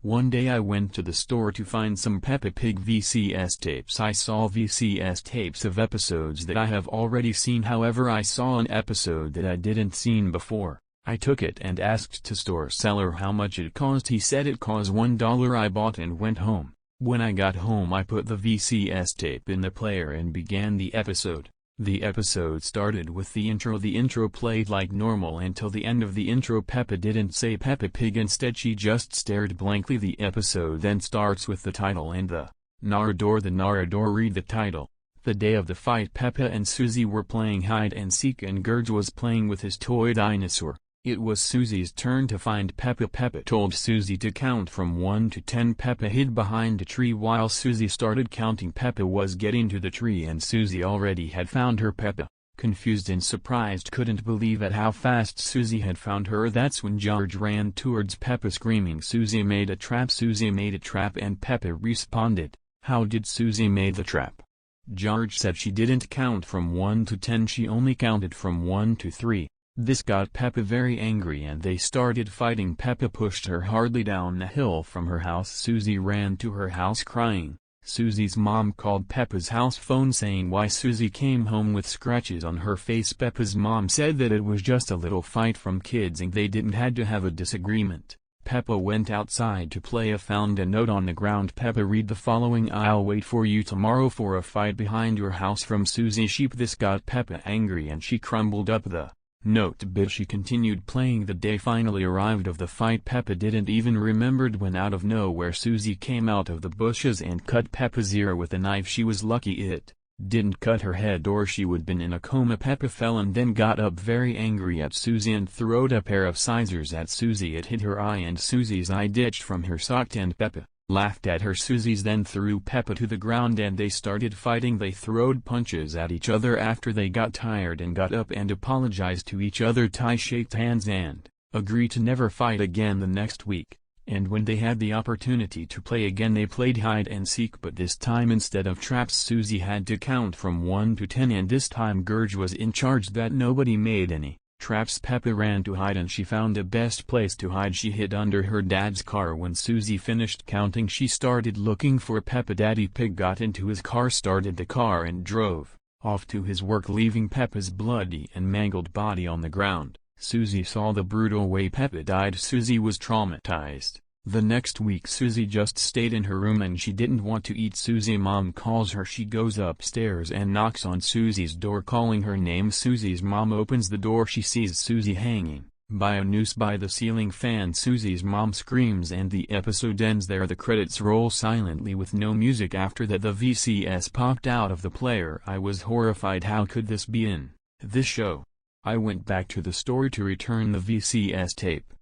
One day I went to the store to find some Peppa Pig VCS tapes. I saw VCS tapes of episodes that I have already seen, however I saw an episode that I didn't seen before. I took it and asked the store seller how much it cost. He said it cost $1. I bought and went home. When I got home I put the VCS tape in the player and began the episode. The episode started with the intro. The intro played like normal until the end of the intro. Peppa didn't say Peppa Pig, instead she just stared blankly. The episode then starts with the title and the narrator. The narrator read the title. The day of the fight, Peppa and Susie were playing hide and seek and Gurge was playing with his toy dinosaur. It was Susie's turn to find Peppa. Peppa told Susie to count from 1 to 10. Peppa hid behind a tree while Susie started counting. Peppa was getting to the tree and Susie already had found her. Peppa, confused and surprised, couldn't believe at how fast Susie had found her. That's when George ran towards Peppa screaming, "Susie made a trap! Susie made a trap!" And Peppa responded, "How did Susie made the trap?" George said she didn't count from 1 to 10, she only counted from 1 to 3. This got Peppa very angry and they started fighting. Peppa pushed her hardly down the hill from her house. Susie ran to her house crying. Susie's mom called Peppa's house phone saying why Susie came home with scratches on her face. Peppa's mom said that it was just a little fight from kids and they didn't had to have a disagreement. Peppa went outside to play. Found a note on the ground. Peppa read the following: "I'll wait for you tomorrow for a fight behind your house from Susie Sheep." This got Peppa angry and she crumbled up the note, but she continued playing. The day finally arrived of the fight. Peppa didn't even remembered when out of nowhere Susie came out of the bushes and cut Peppa's ear with a knife. She was lucky it didn't cut her head or she would been in a coma. Peppa fell and then got up very angry at Susie and throwed a pair of scissors at Susie. It hit her eye and Susie's eye ditched from her sock and Peppa laughed at her. Susie's then threw Peppa to the ground and they started fighting. They throwed punches at each other after they got tired and got up and apologized to each other. They shook hands and agreed to never fight again the next week. And when they had the opportunity to play again they played hide and seek, but this time instead of traps Susie had to count from 1 to 10 and this time Gurge was in charge that nobody made any traps. Peppa ran to hide and she found the best place to hide. She hid under her dad's car. When Susie finished counting she started looking for Peppa. Daddy Pig got into his car, started the car and drove off to his work, leaving Peppa's bloody and mangled body on the ground. Susie saw the brutal way Peppa died. Susie was traumatized. The next week Susie just stayed in her room and she didn't want to eat. Susie's mom calls her. She goes upstairs and knocks on Susie's door calling her name. Susie's mom opens the door. She sees Susie hanging by a noose by the ceiling fan. Susie's mom screams and the episode ends there. The credits roll silently with no music. After that the VCS popped out of the player. I was horrified. How could this be in this show? I went back to the store to return the VCS tape.